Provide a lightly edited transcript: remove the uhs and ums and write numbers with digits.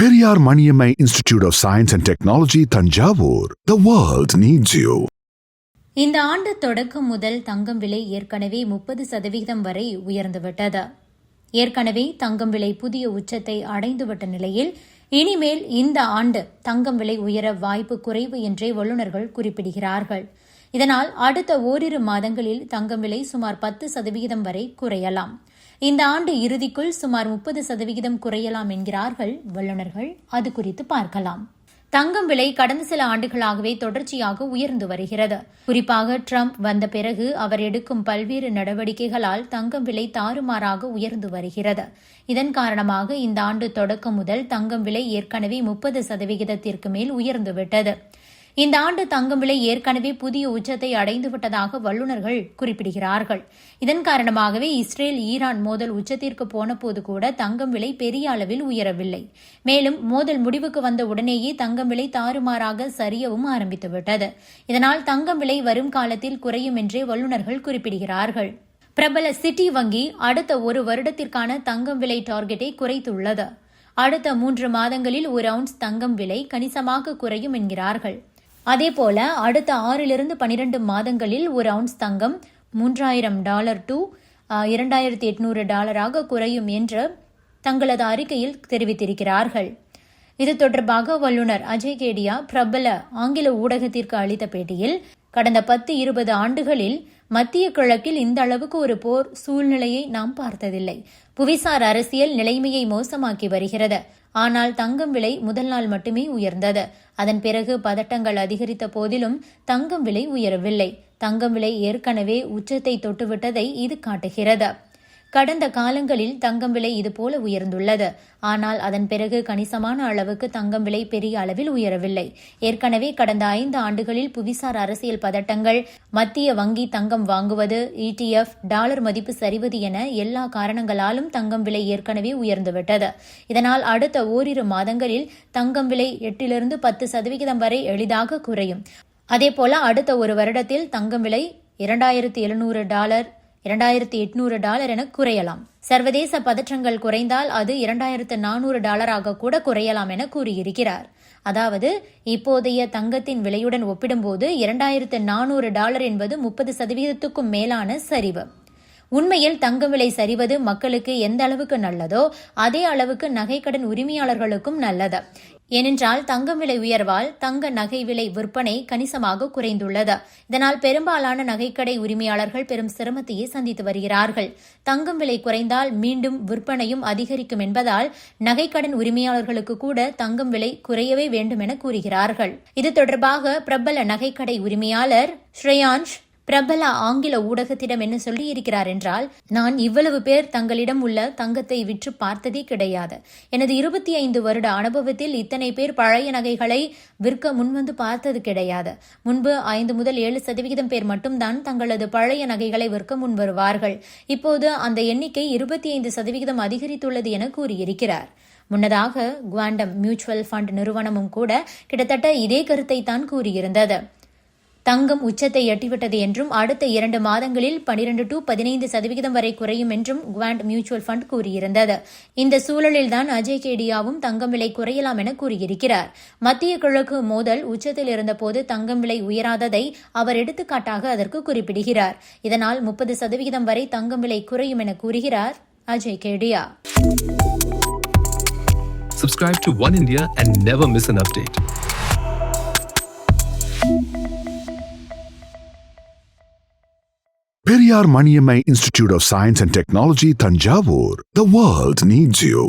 Periyar Maniammai Institute of Science and Technology, Thanjavur. The world needs you. இந்த ஆண்டு தொடக்கம் முதல் தங்கம் விலை ஏற்கனவே 30% வரை உயர்ந்துவிட்டது. ஏற்கனவே தங்கம் விலை புதிய உச்சத்தை அடைந்துவிட்ட நிலையில் இனிமேல் இந்த ஆண்டு தங்கம் விலை உயர வாய்ப்பு குறைவு என்றே வல்லுநர்கள் குறிப்பிடுகிறார்கள். இதனால் அடுத்த ஓரிரு மாதங்களில் தங்கம் விலை சுமார் 10% வரை குறையலாம். இந்த ஆண்டு இறுதிக்குள் சுமார் 30% குறையலாம் என்கிறார்கள் வல்லுநர்கள். அது குறித்து பார்க்கலாம். தங்கம் விலை கடந்த சில ஆண்டுகளாகவே தொடர்ச்சியாக உயர்ந்து வருகிறது. குறிப்பாக ட்ரம்ப் வந்த பிறகு அவர் எடுக்கும் பல்வேறு நடவடிக்கைகளால் தங்கம் விலை தாறுமாறாக உயர்ந்து வருகிறது. இதன் காரணமாக இந்த ஆண்டு தொடக்கம் முதல் தங்கம் விலை ஏற்கனவே 30% மேல் உயர்ந்துவிட்டது. இந்த ஆண்டு தங்கம் விலை ஏற்கனவே புதிய உச்சத்தை அடைந்துவிட்டதாக வல்லுநர்கள் குறிப்பிடுகிறார்கள். இதன் காரணமாகவே இஸ்ரேல் ஈரான் மோதல் உச்சத்திற்கு போனபோது கூட தங்கம் விலை பெரிய அளவில் உயரவில்லை. மேலும் மோதல் முடிவுக்கு வந்த உடனேயே தங்கம் விலை தாறுமாறாக சரியவும் ஆரம்பித்துவிட்டது. இதனால் தங்கம் விலை வரும் காலத்தில் குறையும் என்றே வல்லுநர்கள் குறிப்பிடுகிறார்கள். பிரபல சிட்டி வங்கி அடுத்த ஒரு வருடத்திற்கான தங்கம் விலை டார்கெட்டை குறைத்துள்ளது. அடுத்த 3 மாதங்களில் ஒரு அவுன்ஸ் தங்கம் விலை கணிசமாக குறையும் என்கிறார்கள். அதேபோல அடுத்த 6 to 12 மாதங்களில் ஒரு அவுன்ஸ் தங்கம் $3,000 to $2,800 குறையும் என்று தங்களது அறிக்கையில் தெரிவித்திருக்கிறார்கள். இது தொடர்பாக வல்லுநர் அஜய் கேடியா பிரபல ஆங்கில ஊடகத்திற்கு அளித்த பேட்டியில், கடந்த 10-20 ஆண்டுகளில் மத்திய கிழக்கில் இந்த அளவுக்கு ஒரு போர் சூழ்நிலையை நாம் பார்த்ததில்லை. புவிசார் அரசியல் நிலைமையை மோசமாக்கி வருகிறது. ஆனால் தங்கம் விலை முதல் நாள் மட்டுமே உயர்ந்தது. அதன் பிறகு பதட்டங்கள் அதிகரித்த போதிலும் தங்கம் விலை உயரவில்லை. தங்கம் விலை ஏற்கனவே உச்சத்தை தொட்டுவிட்டதை இது காட்டுகிறது. கடந்த காலங்களில் தங்கம் விலை இதுபோல உயர்ந்துள்ளது. ஆனால் அதன் பிறகு கணிசமான அளவுக்கு தங்கம் விலை பெரிய அளவில் உயரவில்லை. ஏற்கனவே கடந்த 5 ஆண்டுகளில் புவிசார் அரசியல் பதட்டங்கள், மத்திய வங்கி தங்கம் வாங்குவது, ETF, டாலர் மதிப்பு சரிவது என எல்லா காரணங்களாலும் தங்கம் விலை ஏற்கனவே உயர்ந்துவிட்டது. இதனால் அடுத்த ஓரிரு மாதங்களில் தங்கம் விலை 8 to 10% வரை எளிதாக குறையும். அதேபோல அடுத்த ஒரு வருடத்தில் தங்கம் விலை $2,700, $2,800 என குறையலாம். சர்வதேச பதற்றங்கள் குறைந்தால் அது $2,400 கூட குறையலாம் என கூறியிருக்கிறார். அதாவது இப்போதைய தங்கத்தின் விலையுடன் ஒப்பிடும்போது $2,400 என்பது 30%க்கும் மேலான சரிவு. உண்மையில் தங்கம் விலை சரிவது மக்களுக்கு எந்த அளவுக்கு நல்லதோ அதே அளவுக்கு நகைக்கடன் உரிமையாளர்களுக்கும் நல்லது. ஏனென்றால் தங்கம் விலை உயர்வால் தங்க நகை விலை விற்பனை கணிசமாக குறைந்துள்ளது. இதனால் பெரும்பாலான நகைக்கடை உரிமையாளர்கள் பெரும் சிரமத்தையே சந்தித்து வருகிறார்கள். தங்கம் விலை குறைந்தால் மீண்டும் விற்பனையும் அதிகரிக்கும் என்பதால் நகைக்கடன் உரிமையாளர்களுக்கு கூட தங்கம் விலை குறையவே வேண்டும் என கூறுகிறார்கள். இது தொடர்பாக பிரபல நகைக்கடை உரிமையாளர் ஸ்ரேயான்ஷ் பிரபல ஆங்கில ஊடகத்திடம் என்ன சொல்லியிருக்கிறார் என்றால், நான் இவ்வளவு பேர் தங்களிடம் உள்ள தங்கத்தை விற்று பார்த்ததே கிடையாது. எனது 25 வருட அனுபவத்தில் இத்தனை பேர் பழைய நகைகளை விற்க முன்வந்து பார்த்தது கிடையாது. முன்பு 5 முதல் 7% பேர் மட்டும்தான் தங்களது பழைய நகைகளை விற்க முன்வருவார்கள். இப்போது அந்த எண்ணிக்கை 25% அதிகரித்துள்ளது என கூறியிருக்கிறார். முன்னதாக குவாண்டம் மியூச்சுவல் ஃபண்ட் நிறுவனமும் கூட கிட்டத்தட்ட இதே கருத்தை தான் கூறியிருந்தது. தங்கம் உச்சத்தை எட்டிவிட்டது என்றும் அடுத்த 2 மாதங்களில் 12 to 15% வரை குறையும் என்றும் குவாண்ட் மியூச்சுவல் ஃபண்ட் கூறியிருந்தது. இந்த சூழலில்தான் அஜய் கேடியாவும் தங்கம் விலை குறையலாம் என கூறியிருக்கிறார். மத்திய கிழக்கு மோதல் உச்சத்தில் இருந்தபோது தங்கம் விலை உயராததை அவர் எடுத்துக்காட்டாக அதற்கு குறிப்பிடுகிறார். இதனால் 30% வரை தங்கம் விலை குறையும் என கூறுகிறார் Ajay கேடியா. Subscribe to One India and never miss an update. Periyar Maniammai Institute of Science and Technology, Thanjavur. The world needs you.